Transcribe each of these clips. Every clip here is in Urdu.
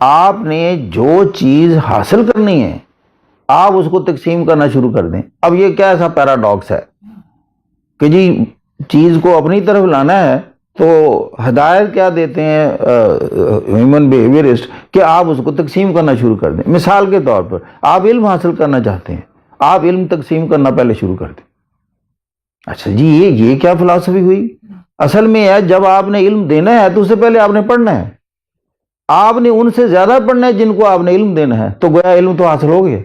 آپ نے جو چیز حاصل کرنی ہے آپ اس کو تقسیم کرنا شروع کر دیں. اب یہ کیا ایسا پیراڈاکس ہے کہ جی چیز کو اپنی طرف لانا ہے تو ہدایت کیا دیتے ہیں ہیومن بیہیویئرسٹ کہ آپ اس کو تقسیم کرنا شروع کر دیں. مثال کے طور پر آپ علم حاصل کرنا چاہتے ہیں, آپ علم تقسیم کرنا پہلے شروع کر دیں. اچھا جی یہ کیا فلسفی ہوئی؟ اصل میں ہے جب آپ نے علم دینا ہے تو اس سے پہلے آپ نے پڑھنا ہے. آپ نے ان سے زیادہ پڑھنا ہے جن کو آپ نے علم دینا ہے, تو گویا علم تو حاصل ہو گیا.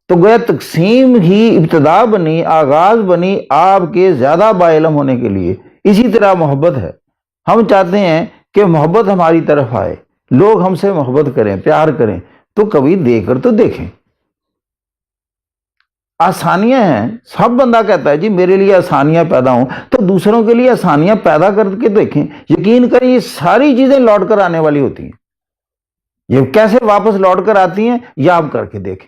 تو گویا تقسیم ہی ابتدا بنی, آغاز بنی آپ کے زیادہ با علم ہونے کے لیے. اسی طرح محبت ہے, ہم چاہتے ہیں کہ محبت ہماری طرف آئے, لوگ ہم سے محبت کریں, پیار کریں, تو کبھی دے کر تو دیکھیں. آسانیاں ہیں, سب بندہ کہتا ہے جی میرے لیے آسانیاں پیدا ہوں, تو دوسروں کے لیے آسانیاں پیدا کر کے دیکھیں. یقین کریں یہ ساری چیزیں لوٹ کر آنے والی ہوتی ہیں. یہ کیسے واپس لوٹ کر آتی ہیں یہ آپ کر کے دیکھیں.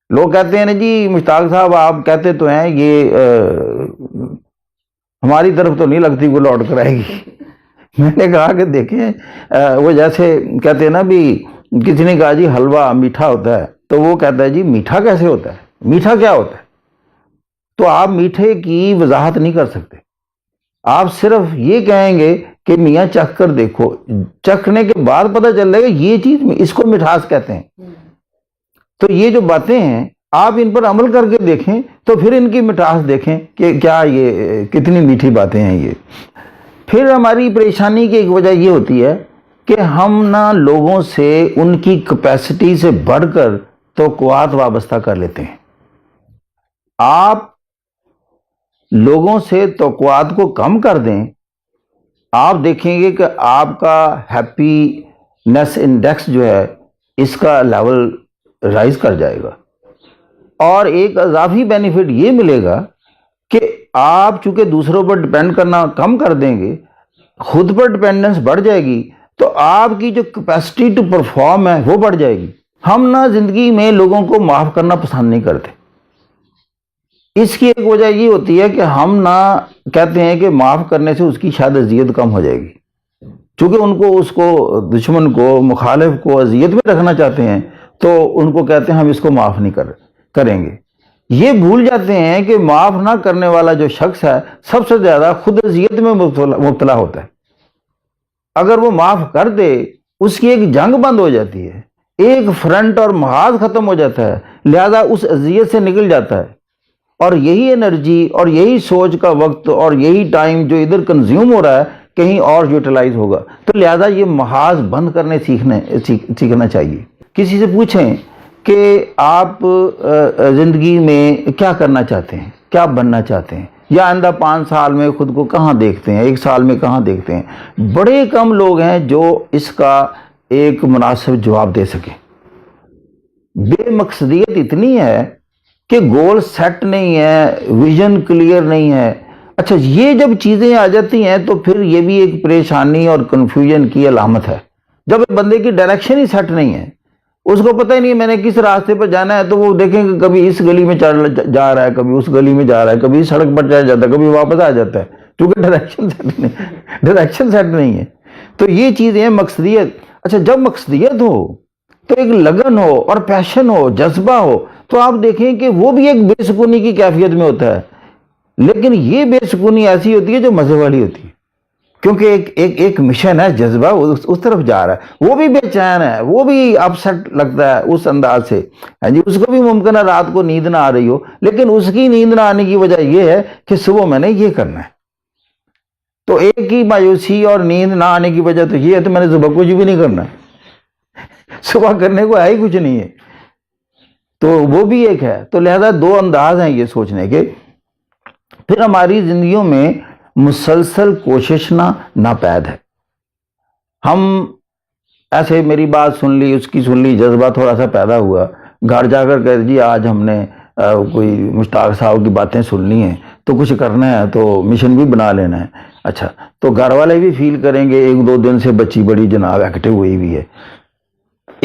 لوگ کہتے ہیں نا جی مشتاق صاحب آپ کہتے تو ہیں یہ ہماری طرف تو نہیں لگتی وہ لوٹ کر آئے گی. میں نے کہا کہ دیکھیں وہ جیسے کہتے ہیں نا بھی کسی نے کہا جی حلوہ میٹھا ہوتا ہے, تو وہ کہتا ہے جی میٹھا کیسے ہوتا ہے, میٹھا کیا ہوتا ہے؟ تو آپ میٹھے کی وضاحت نہیں کر سکتے. آپ صرف یہ کہیں گے کہ میاں چکھ کر دیکھو, چکھنے کے بعد پتہ چل رہے گا یہ چیز اس کو مٹھاس کہتے ہیں. تو یہ جو باتیں ہیں آپ ان پر عمل کر کے دیکھیں تو پھر ان کی مٹھاس دیکھیں کہ کیا یہ کتنی میٹھی باتیں ہیں یہ. پھر ہماری پریشانی کی ایک وجہ یہ ہوتی ہے کہ ہم نہ لوگوں سے ان کی کیپیسٹی سے بڑھ کر توقعات وابستہ کر لیتے ہیں. آپ لوگوں سے توقعات کو کم کر دیں, آپ دیکھیں گے کہ آپ کا ہیپینس انڈیکس جو ہے اس کا لیول رائز کر جائے گا. اور ایک اضافی بینیفٹ یہ ملے گا کہ آپ چونکہ دوسروں پر ڈپینڈ کرنا کم کر دیں گے, خود پر ڈپینڈنس بڑھ جائے گی, تو آپ کی جو کیپیسٹی ٹو پرفارم ہے وہ بڑھ جائے گی. ہم نہ زندگی میں لوگوں کو معاف کرنا پسند نہیں کرتے. اس کی ایک وجہ یہ ہوتی ہے کہ ہم نہ کہتے ہیں کہ معاف کرنے سے اس کی شاید اذیت کم ہو جائے گی, چونکہ ان کو اس کو دشمن کو مخالف کو اذیت میں رکھنا چاہتے ہیں, تو ان کو کہتے ہیں ہم اس کو معاف نہیں کریں گے. یہ بھول جاتے ہیں کہ معاف نہ کرنے والا جو شخص ہے سب سے زیادہ خود اذیت میں مبتلا ہوتا ہے. اگر وہ معاف کر دے اس کی ایک جنگ بند ہو جاتی ہے, ایک فرنٹ اور محاذ ختم ہو جاتا ہے, لہذا اس اذیت سے نکل جاتا ہے. اور یہی انرجی اور یہی سوچ کا وقت اور یہی ٹائم جو ادھر کنزیوم ہو رہا ہے کہیں اور یوٹیلائز ہوگا. تو لہذا یہ محاذ بند کرنے سیکھنا چاہیے. کسی سے پوچھیں کہ آپ زندگی میں کیا کرنا چاہتے ہیں, کیا بننا چاہتے ہیں, یا آئندہ 5 سال میں خود کو کہاں دیکھتے ہیں, 1 سال میں کہاں دیکھتے ہیں, بڑے کم لوگ ہیں جو اس کا ایک مناسب جواب دے سکیں. بے مقصدیت اتنی ہے کہ گول سیٹ نہیں ہے, ویژن کلیئر نہیں ہے. اچھا یہ جب چیزیں آ جاتی ہیں تو پھر یہ بھی ایک پریشانی اور کنفیوژن کی علامت ہے. جب بندے کی ڈائریکشن ہی سیٹ نہیں ہے, اس کو پتہ ہی نہیں ہے میں نے کس راستے پر جانا ہے, تو وہ دیکھیں کہ کبھی اس گلی میں جا رہا ہے, کبھی اس گلی میں جا رہا ہے, کبھی سڑک پر چڑھ جاتا ہے, کبھی واپس آ جاتا ہے, کیونکہ ڈائریکشن سیٹ نہیں ہے. تو یہ چیزیں ہیں مقصدیت. اچھا جب مقصدیت ہو تو ایک لگن ہو اور پیشن ہو, جذبہ ہو, تو آپ دیکھیں کہ وہ بھی ایک بے سکونی کی کیفیت میں ہوتا ہے. لیکن یہ بے سکونی ایسی ہوتی ہے جو مزے والی ہوتی ہے, کیونکہ ایک مشن ہے, جذبہ اس طرف جا رہا ہے, وہ بھی بے چین ہے, وہ بھی اپسٹ لگتا ہے اس انداز سے. ہاں جی, اس کو بھی ممکن ہے رات کو نیند نہ آ رہی ہو, لیکن اس کی نیند نہ آنے کی وجہ یہ ہے کہ صبح میں نے یہ کرنا ہے. تو ایک ہی مایوسی اور نیند نہ آنے کی وجہ تو یہ ہے تو میں نے صبح کچھ بھی نہیں کرنا, صبح کرنے کو ہے ہی کچھ نہیں ہے. تو وہ بھی ایک ہے. تو لہذا 2 انداز ہیں یہ سوچنے کے. پھر ہماری زندگیوں میں مسلسل کوشش ناپید ہے. ہم ایسے میری بات سن لی, اس کی سن لی, جذبہ تھوڑا سا پیدا ہوا, گھر جا کر کہہ جی آج ہم نے کوئی مشتاق صاحب کی باتیں سننی ہیں تو کچھ کرنا ہے, تو مشن بھی بنا لینا ہے. اچھا تو گھر والے بھی فیل کریں گے 1-2 دن سے بچی بڑی جناب ایکٹیو ہوئی بھی ہے,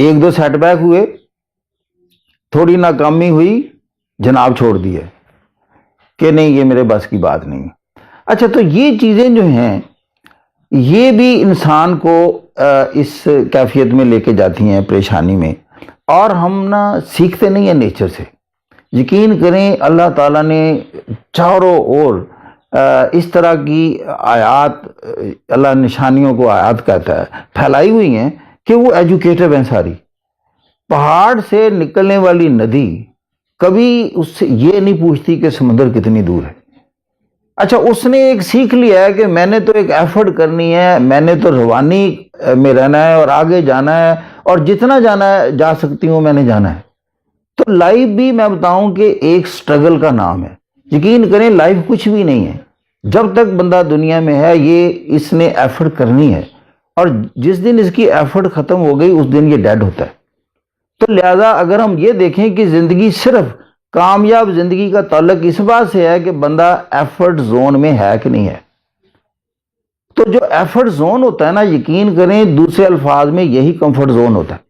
1-2 سیٹ بیک ہوئے, تھوڑی ناکامی ہوئی, جناب چھوڑ دی ہے کہ نہیں یہ میرے بس کی بات نہیں. اچھا تو یہ چیزیں جو ہیں یہ بھی انسان کو اس کیفیت میں لے کے جاتی ہیں، پریشانی میں، اور ہم نا سیکھتے نہیں ہیں نیچر سے۔ یقین کریں اللہ تعالیٰ نے چاروں اور اس طرح کی آیات، اللہ نشانیوں کو آیات کہتا ہے، پھیلائی ہوئی ہیں کہ وہ ایجوکیٹڈ ہیں ساری۔ پہاڑ سے نکلنے والی ندی کبھی اس سے یہ نہیں پوچھتی کہ سمندر کتنی دور ہے۔ اچھا، اس نے ایک سیکھ لیا ہے کہ میں نے تو ایک ایفرٹ کرنی ہے، میں نے تو روانی میں رہنا ہے اور آگے جانا ہے، اور جتنا جانا ہے جا سکتی ہوں میں نے جانا ہے۔ تو لائف بھی میں بتاؤں کہ ایک سٹرگل کا نام ہے۔ یقین کریں لائف کچھ بھی نہیں ہے، جب تک بندہ دنیا میں ہے یہ اس نے ایفرٹ کرنی ہے، اور جس دن اس کی ایفرٹ ختم ہو گئی اس دن یہ ڈیڈ ہوتا ہے۔ تو لہذا اگر ہم یہ دیکھیں کہ زندگی صرف کامیاب زندگی کا تعلق اس بات سے ہے کہ بندہ ایفرٹ زون میں ہے کہ نہیں ہے، تو جو ایفرٹ زون ہوتا ہے نا، یقین کریں دوسرے الفاظ میں یہی کمفرٹ زون ہوتا ہے۔